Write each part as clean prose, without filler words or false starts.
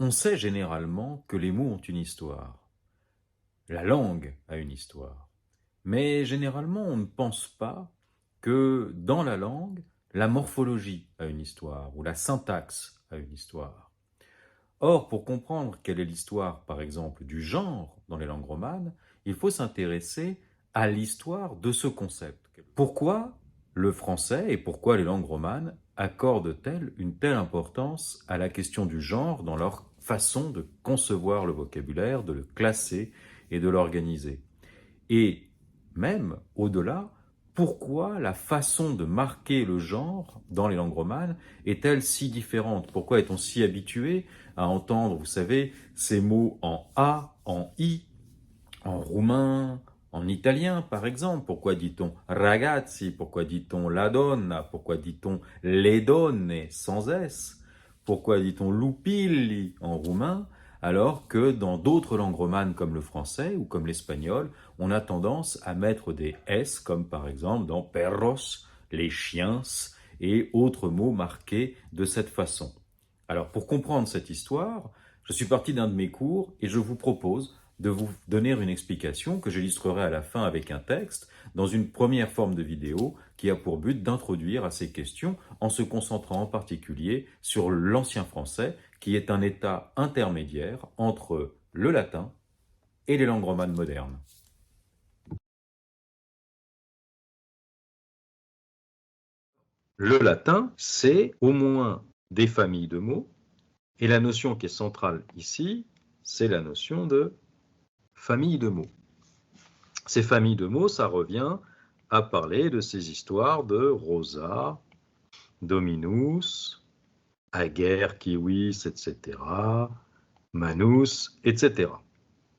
On sait généralement que les mots ont une histoire. La langue a une histoire. Mais généralement, on ne pense pas que dans la langue, la morphologie a une histoire ou la syntaxe a une histoire. Or, pour comprendre quelle est l'histoire, par exemple, du genre dans les langues romanes, il faut s'intéresser à l'histoire de ce concept. Pourquoi le français et pourquoi les langues romanes accordent-elles une telle importance à la question du genre dans leur façon de concevoir le vocabulaire, de le classer et de l'organiser? Et même au-delà, pourquoi la façon de marquer le genre dans les langues romanes est-elle si différente? Pourquoi est-on si habitué à entendre, vous savez, ces mots en A, en I, en roumain, en italien par exemple? Pourquoi dit-on ragazzi? Pourquoi dit-on la donna? Pourquoi dit-on le donne sans S? Pourquoi dit-on lupilli en roumain? Alors que dans d'autres langues romanes comme le français ou comme l'espagnol, on a tendance à mettre des S, comme par exemple dans perros, les chiens, et autres mots marqués de cette façon. Alors pour comprendre cette histoire, je suis parti d'un de mes cours et je vous propose de vous donner une explication que j'illustrerai à la fin avec un texte dans une première forme de vidéo qui a pour but d'introduire à ces questions en se concentrant en particulier sur l'ancien français qui est un état intermédiaire entre le latin et les langues romanes modernes. Le latin, c'est au moins des familles de mots et la notion qui est centrale ici, c'est la notion de famille de mots. Ces familles de mots, ça revient à parler de ces histoires de rosa, dominus, ager, kiwis, etc., manus, etc.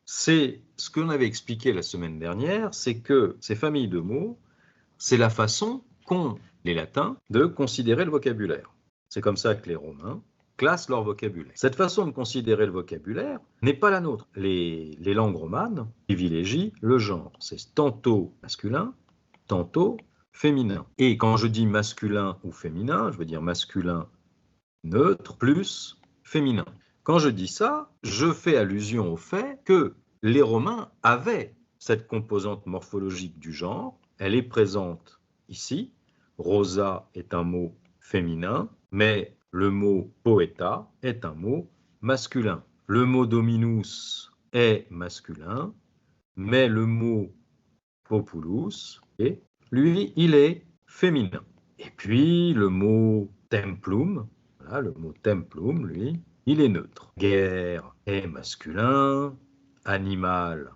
C'est ce que l'on avait expliqué la semaine dernière, c'est que ces familles de mots, c'est la façon qu'ont les latins de considérer le vocabulaire. C'est comme ça que les Romains classent leur vocabulaire. Cette façon de considérer le vocabulaire n'est pas la nôtre. Les langues romanes privilégient le genre. C'est tantôt masculin, tantôt féminin. Et quand je dis masculin ou féminin, je veux dire masculin neutre plus féminin. Quand je dis ça, je fais allusion au fait que les Romains avaient cette composante morphologique du genre. Elle est présente ici. Rosa est un mot féminin, mais le mot poeta est un mot masculin. Le mot dominus est masculin, mais le mot populus, lui, il est féminin. Et puis le mot templum, voilà, le mot templum, lui, il est neutre. Guerre est masculin, animal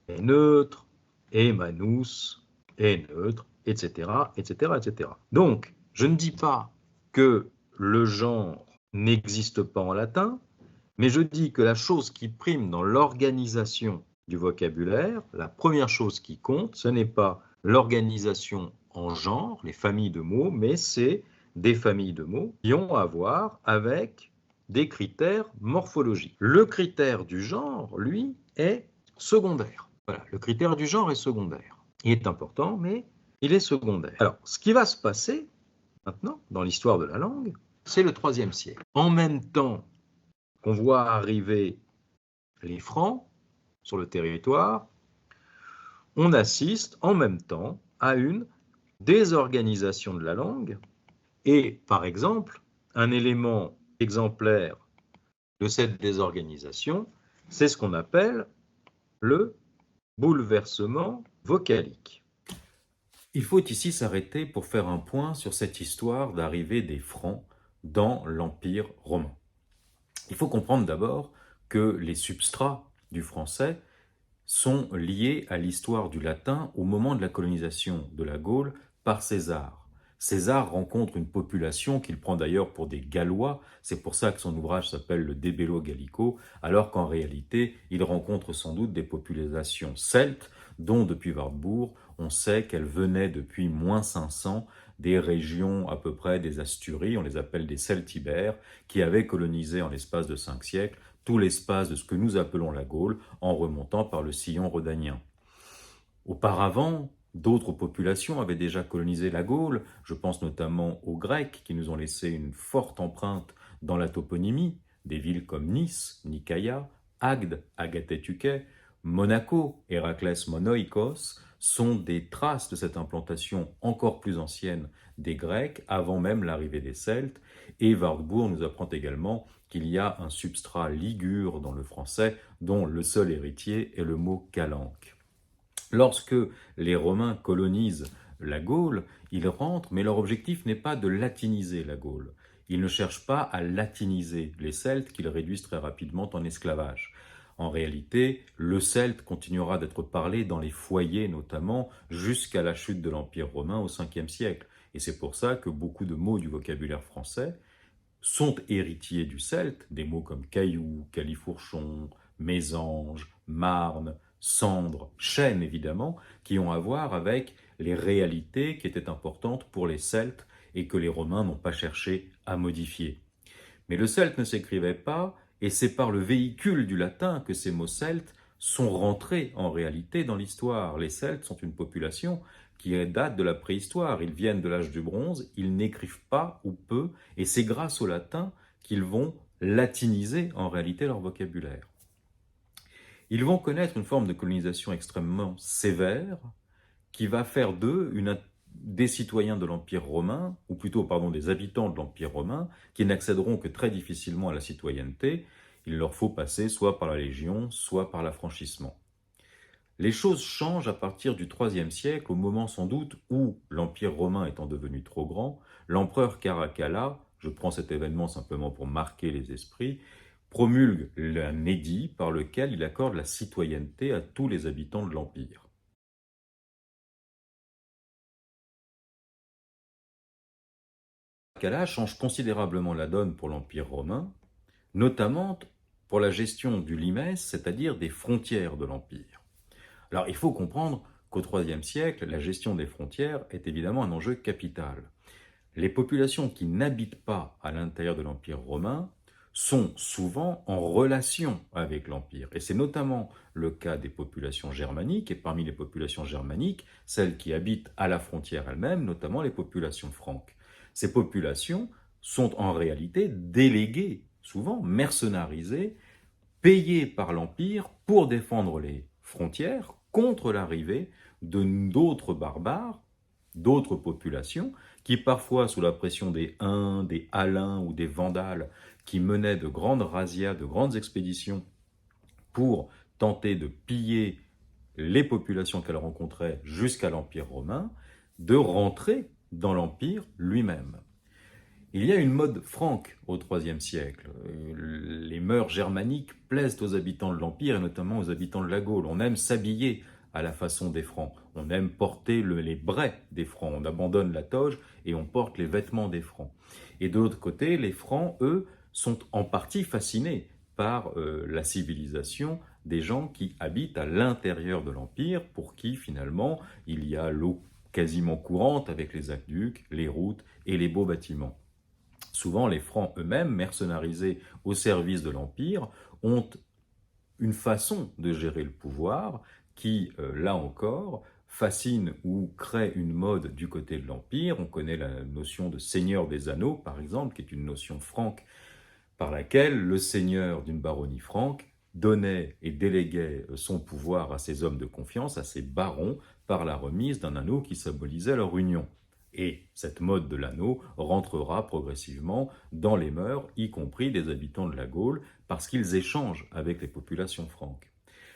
est neutre, et manus est neutre, etc., etc., etc. Donc, je ne dis pas que le genre n'existe pas en latin, mais je dis que la chose qui prime dans l'organisation du vocabulaire, la première chose qui compte, ce n'est pas l'organisation en genre, les familles de mots, mais c'est des familles de mots qui ont à voir avec des critères morphologiques. Le critère du genre, lui, est secondaire. Voilà, le critère du genre est secondaire. Il est important, mais il est secondaire. Alors, ce qui va se passer maintenant dans l'histoire de la langue, c'est le IIIe siècle. En même temps qu'on voit arriver les Francs sur le territoire, on assiste en même temps à une désorganisation de la langue et, par exemple, un élément exemplaire de cette désorganisation, c'est ce qu'on appelle le bouleversement vocalique. Il faut ici s'arrêter pour faire un point sur cette histoire d'arrivée des Francs dans l'Empire romain. Il faut comprendre d'abord que les substrats du français sont liés à l'histoire du latin au moment de la colonisation de la Gaule par César. César rencontre une population qu'il prend d'ailleurs pour des Gallois, c'est pour ça que son ouvrage s'appelle le De Bello Gallico, alors qu'en réalité, il rencontre sans doute des populations celtes, dont depuis Wartburg, on sait qu'elles venaient depuis moins 500 des régions à peu près des Asturies, on les appelle des Celtibères, qui avaient colonisé en l'espace de 5 siècles tout l'espace de ce que nous appelons la Gaule en remontant par le sillon rhodanien. Auparavant, d'autres populations avaient déjà colonisé la Gaule, je pense notamment aux Grecs qui nous ont laissé une forte empreinte dans la toponymie des villes comme Nice, Nicaïa, Agde, Agatetuke, Monaco, Héraclès Monoïkos, sont des traces de cette implantation encore plus ancienne des Grecs, avant même l'arrivée des Celtes, et Wartburg nous apprend également qu'il y a un substrat ligure dans le français, dont le seul héritier est le mot calanque. Lorsque les Romains colonisent la Gaule, ils rentrent, mais leur objectif n'est pas de latiniser la Gaule. Ils ne cherchent pas à latiniser les Celtes qu'ils réduisent très rapidement en esclavage. En réalité, le celte continuera d'être parlé dans les foyers notamment jusqu'à la chute de l'Empire romain au 5e siècle. Et c'est pour ça que beaucoup de mots du vocabulaire français sont héritiers du celte, des mots comme caillou, califourchon, mésange, marne, cendre, chêne évidemment, qui ont à voir avec les réalités qui étaient importantes pour les Celtes et que les Romains n'ont pas cherché à modifier. Mais le celte ne s'écrivait pas, et c'est par le véhicule du latin que ces mots celtes sont rentrés en réalité dans l'histoire. Les Celtes sont une population qui date de la préhistoire, ils viennent de l'âge du bronze, ils n'écrivent pas ou peu, et c'est grâce au latin qu'ils vont latiniser en réalité leur vocabulaire. Ils vont connaître une forme de colonisation extrêmement sévère qui va faire d'eux des citoyens de l'Empire romain, ou plutôt des habitants de l'Empire romain, qui n'accéderont que très difficilement à la citoyenneté. Il leur faut passer soit par la Légion, soit par l'affranchissement. Les choses changent à partir du IIIe siècle, au moment sans doute où, l'Empire romain étant devenu trop grand, l'empereur Caracalla, je prends cet événement simplement pour marquer les esprits, promulgue un édit par lequel il accorde la citoyenneté à tous les habitants de l'Empire. Caracalla change considérablement la donne pour l'Empire romain, notamment pour la gestion du limes, c'est-à-dire des frontières de l'Empire. Alors il faut comprendre qu'au IIIe siècle, la gestion des frontières est évidemment un enjeu capital. Les populations qui n'habitent pas à l'intérieur de l'Empire romain sont souvent en relation avec l'Empire. Et c'est notamment le cas des populations germaniques, et parmi les populations germaniques, celles qui habitent à la frontière elle-même, notamment les populations franques. Ces populations sont en réalité déléguées, souvent mercenarisées, payées par l'Empire pour défendre les frontières contre l'arrivée d'autres barbares, d'autres populations, qui parfois, sous la pression des Huns, des Alains ou des Vandales, qui menaient de grandes razzias, de grandes expéditions pour tenter de piller les populations qu'elles rencontraient jusqu'à l'Empire romain, de rentrer dans l'Empire lui-même. Il y a une mode franque au IIIe siècle. Les mœurs germaniques plaisent aux habitants de l'Empire et notamment aux habitants de la Gaule. On aime s'habiller à la façon des Francs. On aime porter les braies des Francs. On abandonne la toge et on porte les vêtements des Francs. Et de l'autre côté, les Francs, eux, sont en partie fascinés par la civilisation des gens qui habitent à l'intérieur de l'Empire, pour qui finalement il y a l'eau quasiment courante avec les aqueducs, les routes et les beaux bâtiments. Souvent, les Francs eux-mêmes, mercenarisés au service de l'Empire, ont une façon de gérer le pouvoir qui, là encore, fascine ou crée une mode du côté de l'Empire. On connaît la notion de seigneur des anneaux, par exemple, qui est une notion franque par laquelle le seigneur d'une baronnie franque donnait et déléguait son pouvoir à ses hommes de confiance, à ses barons, par la remise d'un anneau qui symbolisait leur union. Et cette mode de l'anneau rentrera progressivement dans les mœurs, y compris des habitants de la Gaule, parce qu'ils échangent avec les populations franques.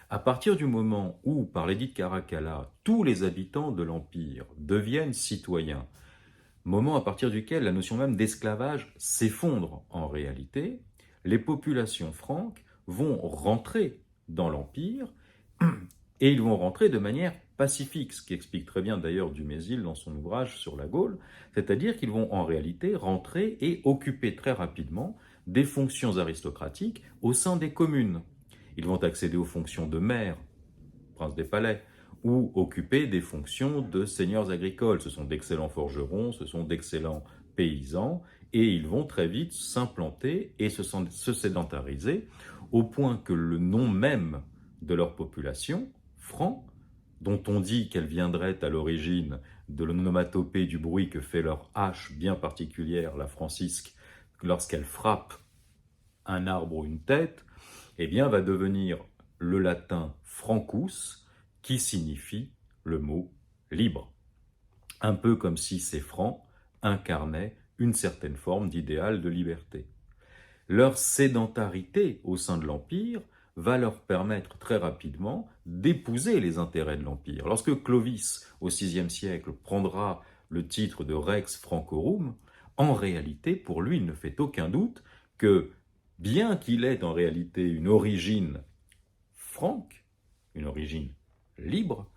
À partir du moment où, par l'édit de Caracalla, tous les habitants de l'Empire deviennent citoyens, moment à partir duquel la notion même d'esclavage s'effondre en réalité, les populations franques vont rentrer dans l'Empire et ils vont rentrer de manière pacifique, ce qui explique très bien d'ailleurs Dumézil dans son ouvrage sur la Gaule, c'est-à-dire qu'ils vont en réalité rentrer et occuper très rapidement des fonctions aristocratiques au sein des communes. Ils vont accéder aux fonctions de maire, prince des palais, ou occuper des fonctions de seigneurs agricoles. Ce sont d'excellents forgerons, ce sont d'excellents paysans, et ils vont très vite s'implanter et se sédentariser, au point que le nom même de leur population, franc, dont on dit qu'elle viendrait à l'origine de l'onomatopée du bruit que fait leur hache bien particulière, la francisque, lorsqu'elle frappe un arbre ou une tête, eh bien, va devenir le latin francus, qui signifie le mot libre. Un peu comme si ces francs incarnaient une certaine forme d'idéal de liberté. Leur sédentarité au sein de l'Empire va leur permettre très rapidement d'épouser les intérêts de l'Empire. Lorsque Clovis, au VIe siècle, prendra le titre de Rex Francorum, en réalité, pour lui, il ne fait aucun doute que, bien qu'il ait en réalité une origine franque, une origine libre,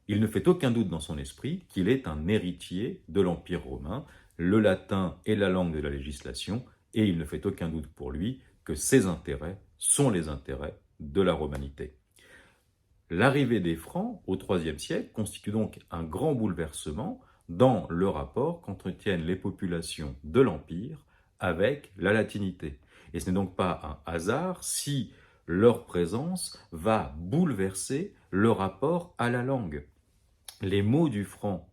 il ne fait aucun doute dans son esprit qu'il est un héritier de l'Empire romain. Le latin est la langue de la législation, et il ne fait aucun doute pour lui que ses intérêts sont les intérêts de la romanité. L'arrivée des Francs au IIIe siècle constitue donc un grand bouleversement dans le rapport qu'entretiennent les populations de l'Empire avec la latinité. Et ce n'est donc pas un hasard si leur présence va bouleverser le rapport à la langue. Les mots du franc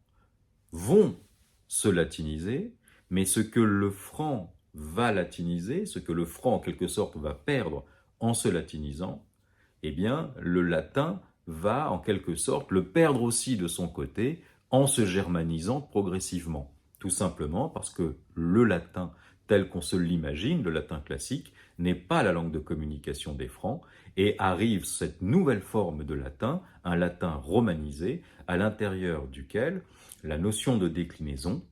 vont se latiniser, mais ce que le franc va latiniser, ce que le franc en quelque sorte va perdre en se latinisant, eh bien le latin va en quelque sorte le perdre aussi de son côté en se germanisant progressivement. Tout simplement parce que le latin tel qu'on se l'imagine, le latin classique, n'est pas la langue de communication des Francs, et arrive cette nouvelle forme de latin, un latin romanisé, à l'intérieur duquel la notion de déclinaison,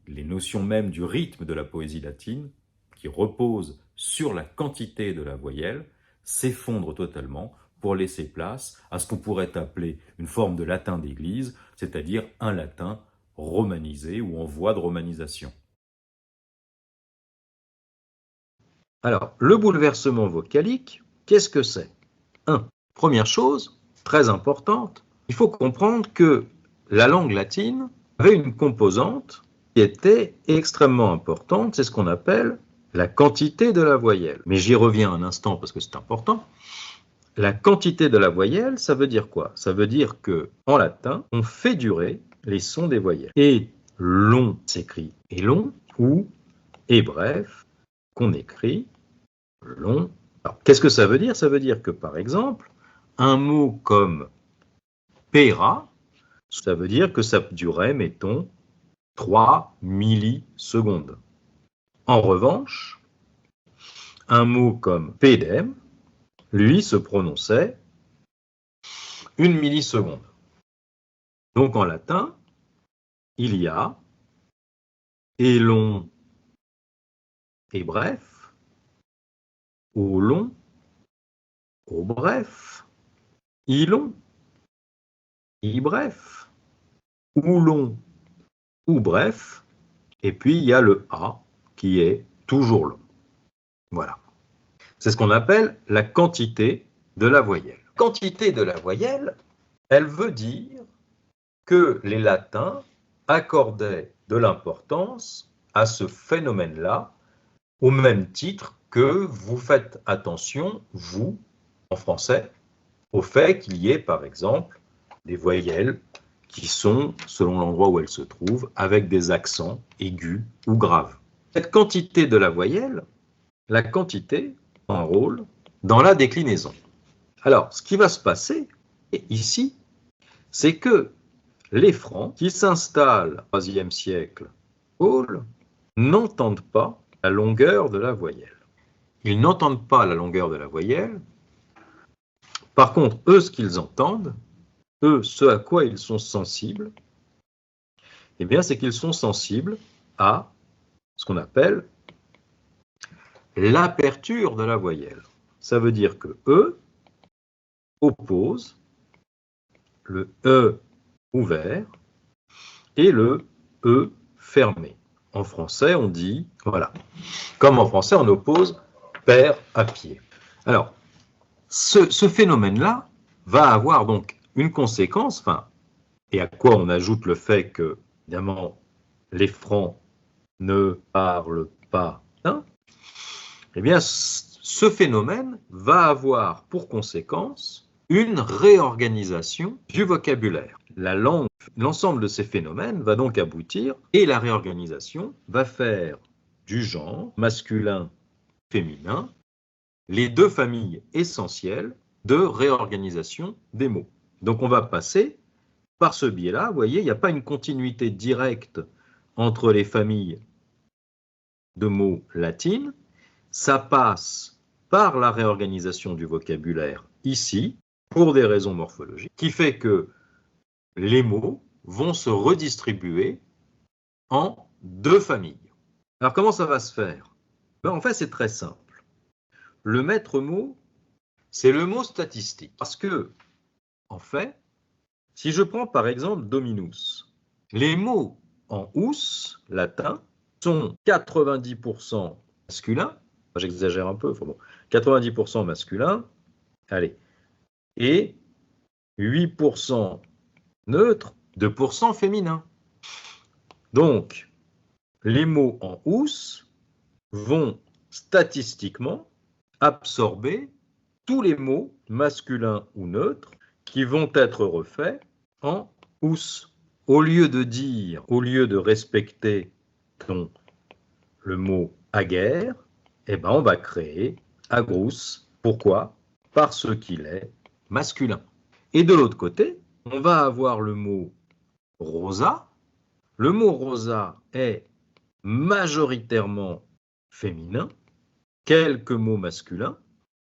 les notions même du rythme de la poésie latine, qui repose sur la quantité de la voyelle, s'effondrent totalement pour laisser place à ce qu'on pourrait appeler une forme de latin d'église, c'est-à-dire un latin romanisé ou en voie de romanisation. Alors, le bouleversement vocalique, qu'est-ce que c'est? Première chose, très importante, il faut comprendre que la langue latine avait une composante qui était extrêmement importante, c'est ce qu'on appelle la quantité de la voyelle. Mais j'y reviens un instant parce que c'est important. La quantité de la voyelle, ça veut dire quoi? Ça veut dire qu'en latin, on fait durer les sons des voyelles. Et long s'écrit et long, ou et bref, qu'on écrit long. Alors, qu'est-ce que ça veut dire? Ça veut dire que, par exemple, un mot comme pera, ça veut dire que ça durait, mettons, 3 millisecondes. En revanche, un mot comme pedem, lui, se prononçait 1 milliseconde. Donc, en latin, il y a et long et bref, au long, au bref, i long, i bref, ou long, ou bref, et puis il y a le A qui est toujours long. Voilà. C'est ce qu'on appelle la quantité de la voyelle. La quantité de la voyelle, elle veut dire que les latins accordaient de l'importance à ce phénomène-là, au même titre que vous faites attention, vous, en français, au fait qu'il y ait, par exemple, des voyelles qui sont, selon l'endroit où elles se trouvent, avec des accents aigus ou graves. Cette quantité de la voyelle, la quantité a un rôle dans la déclinaison. Alors, ce qui va se passer ici, c'est que les Francs qui s'installent au IIIe siècle n'entendent pas la longueur de la voyelle. Ils n'entendent pas la longueur de la voyelle. Par contre, eux, ce qu'ils entendent, eux, ce à quoi ils sont sensibles, eh bien, c'est qu'ils sont sensibles à ce qu'on appelle l'aperture de la voyelle. Ça veut dire que eux opposent le E ouvert et le E fermé. En français, on dit, voilà, comme en français, on oppose père à pied. Alors, ce phénomène-là va avoir donc une conséquence, et à quoi on ajoute le fait que, évidemment, les Francs ne parlent pas latin, eh bien, ce phénomène va avoir pour conséquence une réorganisation du vocabulaire. La langue, l'ensemble de ces phénomènes va donc aboutir, et la réorganisation va faire du genre masculin féminin, les deux familles essentielles de réorganisation des mots. Donc on va passer par ce biais-là. Vous voyez, il n'y a pas une continuité directe entre les familles de mots latines. Ça passe par la réorganisation du vocabulaire ici, pour des raisons morphologiques, qui fait que les mots vont se redistribuer en deux familles. Alors comment ça va se faire? En fait, c'est très simple. Le maître mot, c'est le mot statistique. Parce que, en fait, si je prends par exemple dominus, les mots en ous, latin, sont 90% masculins, j'exagère un peu, enfin bon, 90% masculins, allez, et 8% neutres, 2% féminins. Donc, les mots en ous vont statistiquement absorber tous les mots masculins ou neutres qui vont être refaits en ous. Au lieu de respecter le mot aguerre, eh ben on va créer agrus. Pourquoi? Parce qu'il est masculin. Et de l'autre côté, on va avoir le mot rosa. Le mot rosa est majoritairement féminin, quelques mots masculins,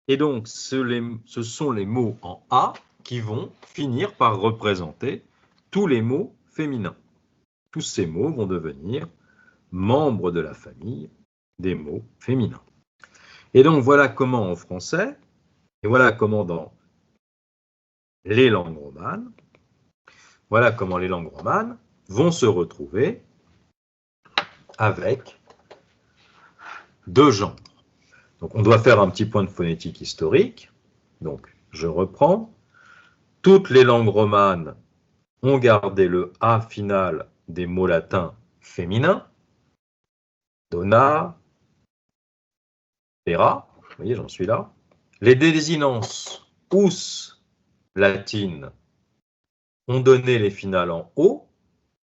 et donc ce sont les mots en A qui vont finir par représenter tous les mots féminins. Tous ces mots vont devenir membres de la famille des mots féminins. Et donc voilà comment en français, et voilà comment dans les langues romanes, voilà comment les langues romanes vont se retrouver avec deux genres. Donc on doit faire un petit point de phonétique historique. Donc je reprends. Toutes les langues romanes ont gardé le A final des mots latins féminins. Dona, pera, vous voyez, j'en suis là. Les désinences us latines ont donné les finales en O,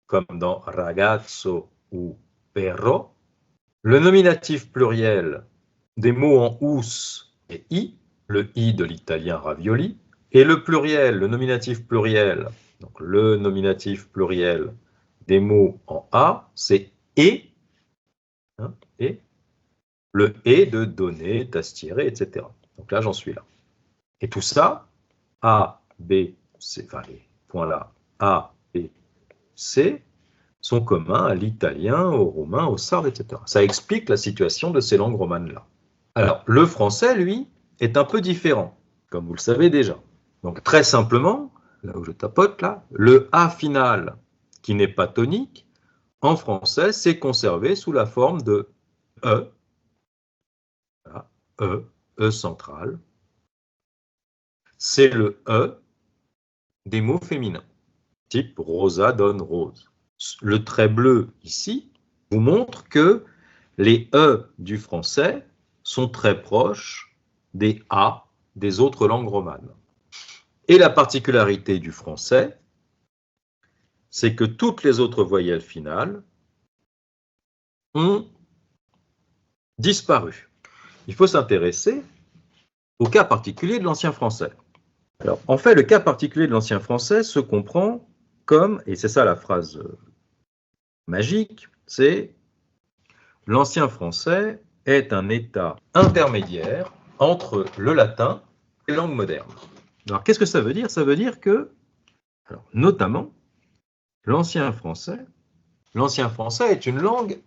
comme dans ragazzo ou perro. Le nominatif pluriel des mots en ous est i, le i de l'italien ravioli, et le pluriel, le nominatif pluriel, donc le nominatif pluriel des mots en a, c'est e, hein, et le e de donner, tastirer, etc. Donc là, j'en suis là. Et tout ça, A, B, C, enfin les points là, A, B, C, sont communs à l'italien, au roumain, au sarde, etc. Ça explique la situation de ces langues romanes-là. Alors, le français, lui, est un peu différent, comme vous le savez déjà. Donc, très simplement, là où je tapote, là, le A final, qui n'est pas tonique, en français, c'est conservé sous la forme de E, voilà, E central. C'est le E des mots féminins, type rosa donne rose. Le trait bleu ici vous montre que les E du français sont très proches des A des autres langues romanes. Et la particularité du français, c'est que toutes les autres voyelles finales ont disparu. Il faut s'intéresser au cas particulier de l'ancien français. Alors, en fait, le cas particulier de l'ancien français se comprend comme, et c'est ça la phrase magique, c'est l'ancien français est un état intermédiaire entre le latin et les langues modernes. Alors, qu'est-ce que ça veut dire? Ça veut dire que, alors, notamment, l'ancien français est une langue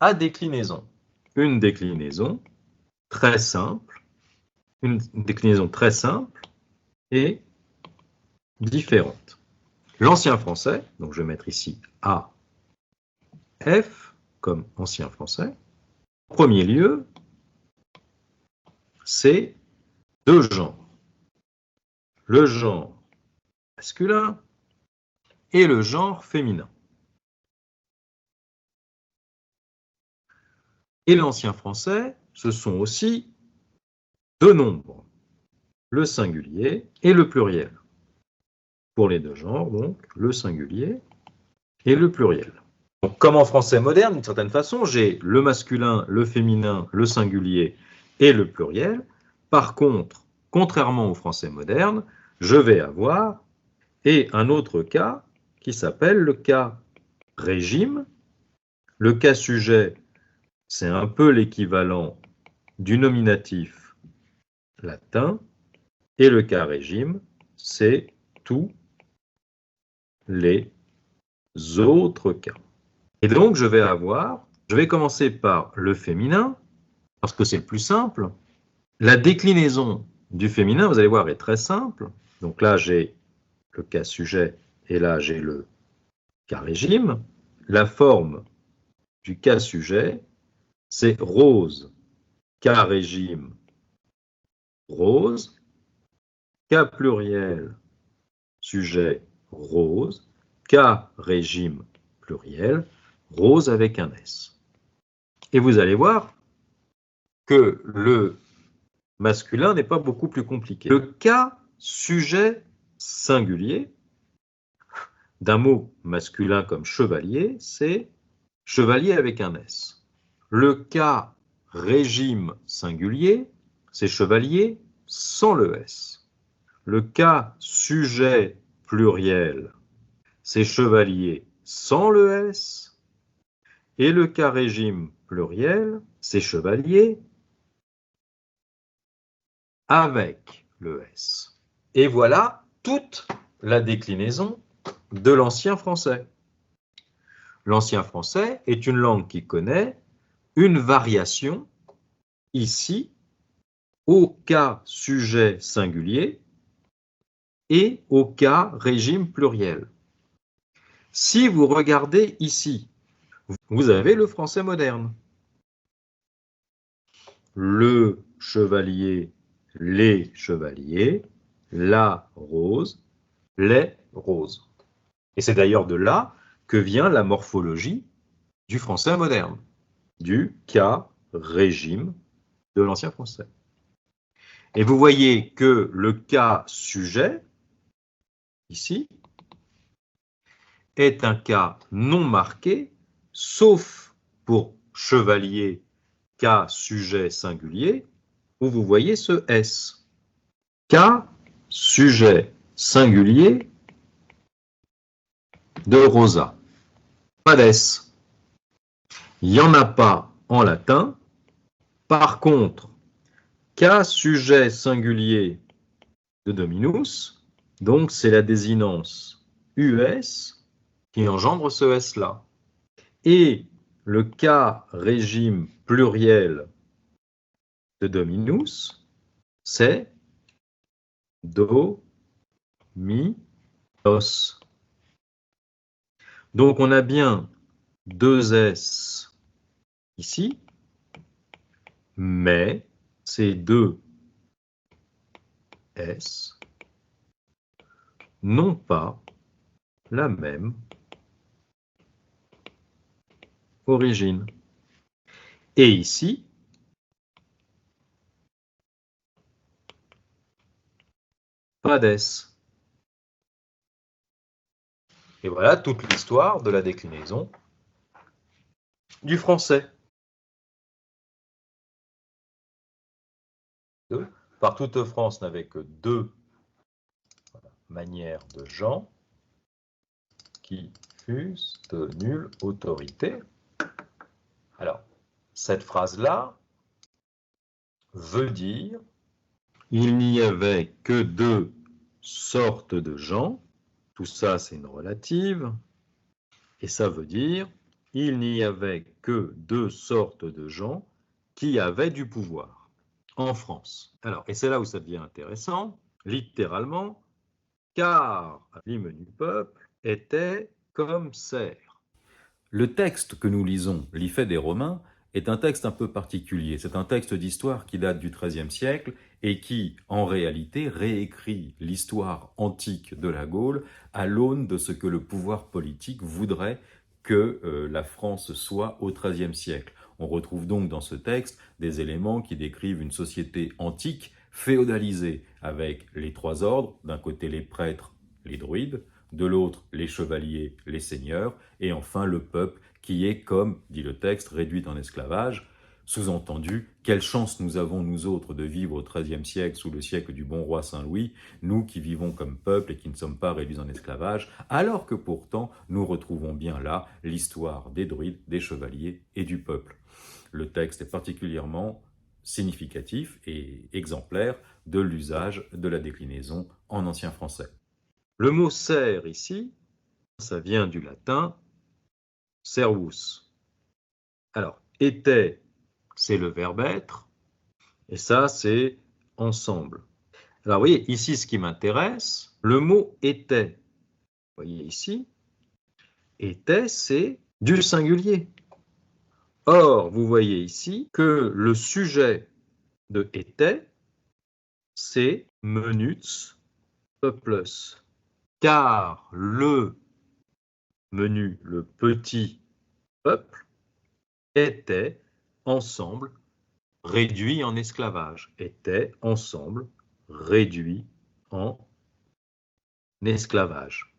à déclinaison. Une déclinaison très simple, et différente. L'ancien français, donc je vais mettre ici A, F, comme ancien français. En premier lieu, c'est deux genres. Le genre masculin et le genre féminin. Et l'ancien français, ce sont aussi deux nombres, le singulier et le pluriel. Pour les deux genres, donc, le singulier et le pluriel. Donc, comme en français moderne, d'une certaine façon, j'ai le masculin, le féminin, le singulier et le pluriel. Par contre, contrairement au français moderne, je vais avoir et un autre cas qui s'appelle le cas régime. Le cas sujet, c'est un peu l'équivalent du nominatif latin, et le cas régime, c'est tous les autres cas. Et donc, je vais commencer par le féminin, parce que c'est le plus simple. La déclinaison du féminin, vous allez voir, est très simple. Donc là, j'ai le cas sujet, et là, j'ai le cas régime. La forme du cas sujet, c'est rose, cas régime, rose, cas pluriel, sujet, rose, cas régime pluriel, rose avec un S. Et vous allez voir que le masculin n'est pas beaucoup plus compliqué. Le cas sujet singulier d'un mot masculin comme chevalier, c'est chevalier avec un S. Le cas régime singulier, c'est chevalier sans le S. Le cas sujet pluriel, c'est chevalier sans le S. Et le cas régime pluriel, c'est chevalier avec le S. Et voilà toute la déclinaison de l'ancien français. L'ancien français est une langue qui connaît une variation ici au cas sujet singulier et au cas régime pluriel. Si vous regardez ici, vous avez le français moderne. Le chevalier, les chevaliers, la rose, les roses. Et c'est d'ailleurs de là que vient la morphologie du français moderne, du cas régime de l'ancien français. Et vous voyez que le cas sujet, ici, est un cas non marqué, sauf pour chevalier, cas sujet singulier, où vous voyez ce S. Cas sujet singulier de Rosa. Pas d'S. Il n'y en a pas en latin. Par contre, cas sujet singulier de Dominus, donc c'est la désinence US qui engendre ce S-là. Et le cas régime pluriel de Dominus, c'est Do, Mi, Os. Donc on a bien deux S ici, mais ces deux S n'ont pas la même origine. Et ici, pas d'S. Et voilà toute l'histoire de la déclinaison du français. Par toute France n'avait que deux manières de gens qui fussent de nulle autorité. Alors, cette phrase-là veut dire il n'y avait que deux sortes de gens. Tout ça, c'est une relative. Et ça veut dire il n'y avait que deux sortes de gens qui avaient du pouvoir en France. Alors, et c'est là où ça devient intéressant, littéralement, car l'hymne du peuple était comme serre. Le texte que nous lisons, l'Ifet des Romains, est un texte un peu particulier. C'est un texte d'histoire qui date du XIIIe siècle et qui, en réalité, réécrit l'histoire antique de la Gaule à l'aune de ce que le pouvoir politique voudrait que la France soit au XIIIe siècle. On retrouve donc dans ce texte des éléments qui décrivent une société antique, féodalisée, avec les trois ordres, d'un côté les prêtres, les druides, de l'autre les chevaliers, les seigneurs, et enfin le peuple qui est, comme dit le texte, réduit en esclavage, Sous-entendu, quelle chance nous avons, nous autres, de vivre au XIIIe siècle, sous le siècle du bon roi Saint-Louis, nous qui vivons comme peuple et qui ne sommes pas réduits en esclavage, alors que pourtant nous retrouvons bien là l'histoire des druides, des chevaliers et du peuple. Le texte est particulièrement significatif et exemplaire de l'usage de la déclinaison en ancien français. Le mot ser ici, ça vient du latin servus. Alors, était, c'est le verbe être, et ça, c'est ensemble. Alors, vous voyez, ici, ce qui m'intéresse, le mot était. Vous voyez ici, était, c'est du singulier. Or, vous voyez ici que le sujet de était, c'est menuts peuplus, car le menu, le petit peuple, était ensemble réduit en esclavage, était ensemble réduit en esclavage.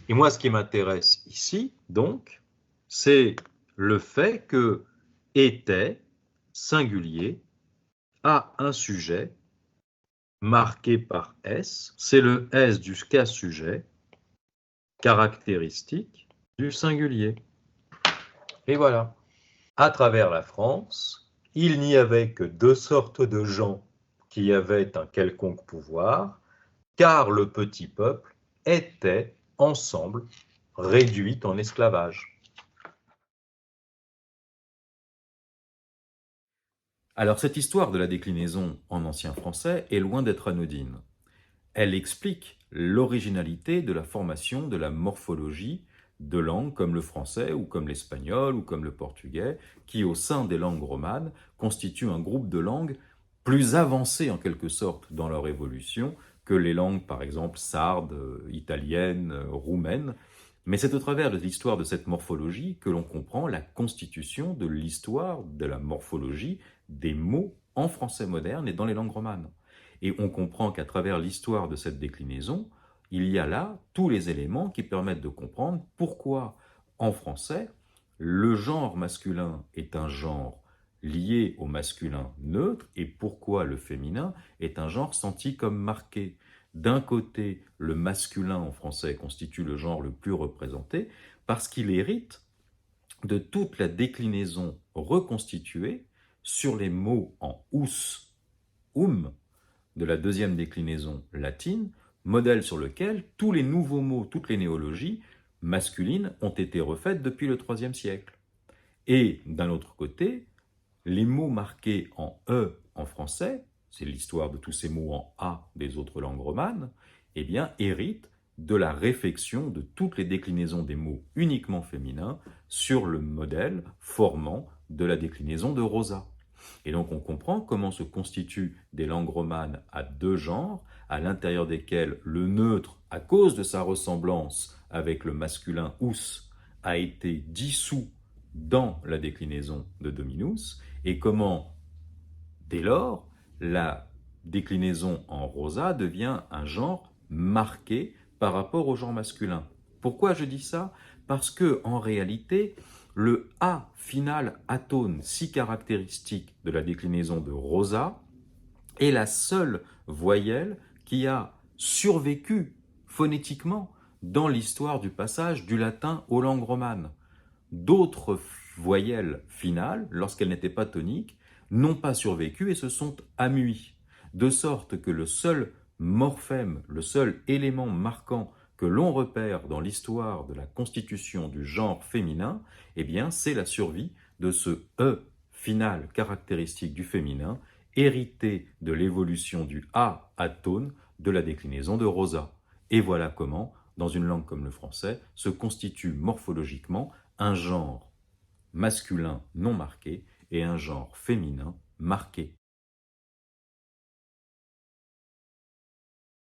Et moi, ce qui m'intéresse ici, donc, c'est le fait que était singulier a un sujet marqué par S, c'est le S du cas sujet, caractéristique du singulier. Et voilà. À travers la France, il n'y avait que deux sortes de gens qui avaient un quelconque pouvoir, car le petit peuple était ensemble réduit en esclavage. Alors cette histoire de la déclinaison en ancien français est loin d'être anodine. Elle explique l'originalité de la formation de la morphologie de langues comme le français ou comme l'espagnol ou comme le portugais, qui au sein des langues romanes constituent un groupe de langues plus avancées en quelque sorte dans leur évolution que les langues par exemple sardes, italiennes, roumaines. Mais c'est au travers de l'histoire de cette morphologie que l'on comprend la constitution de l'histoire de la morphologie des mots en français moderne et dans les langues romanes. Et on comprend qu'à travers l'histoire de cette déclinaison, il y a là tous les éléments qui permettent de comprendre pourquoi, en français, le genre masculin est un genre lié au masculin neutre et pourquoi le féminin est un genre senti comme marqué. D'un côté, le masculin en français constitue le genre le plus représenté parce qu'il hérite de toute la déclinaison reconstituée sur les mots en us, de la deuxième déclinaison latine, modèle sur lequel tous les nouveaux mots, toutes les néologies masculines ont été refaites depuis le IIIe siècle. Et d'un autre côté, les mots marqués en E en français, c'est l'histoire de tous ces mots en A des autres langues romanes, eh bien, héritent de la réfection de toutes les déclinaisons des mots uniquement féminins sur le modèle formant de la déclinaison de Rosa. Et donc on comprend comment se constituent des langues romanes à deux genres, à l'intérieur desquels le neutre, à cause de sa ressemblance avec le masculin us, a été dissous dans la déclinaison de Dominus, et comment, dès lors, la déclinaison en rosa devient un genre marqué par rapport au genre masculin. Pourquoi je dis ça? Parce que, en réalité, le A final atone si caractéristique de la déclinaison de rosa est la seule voyelle qui a survécu phonétiquement dans l'histoire du passage du latin aux langues romanes. D'autres voyelles finales, lorsqu'elles n'étaient pas toniques, n'ont pas survécu et se sont amuies, de sorte que le seul morphème, le seul élément marquant que l'on repère dans l'histoire de la constitution du genre féminin, eh bien, c'est la survie de ce E final caractéristique du féminin, hérité de l'évolution du A atone de la déclinaison de Rosa. Et voilà comment, dans une langue comme le français, se constitue morphologiquement un genre masculin non marqué et un genre féminin marqué.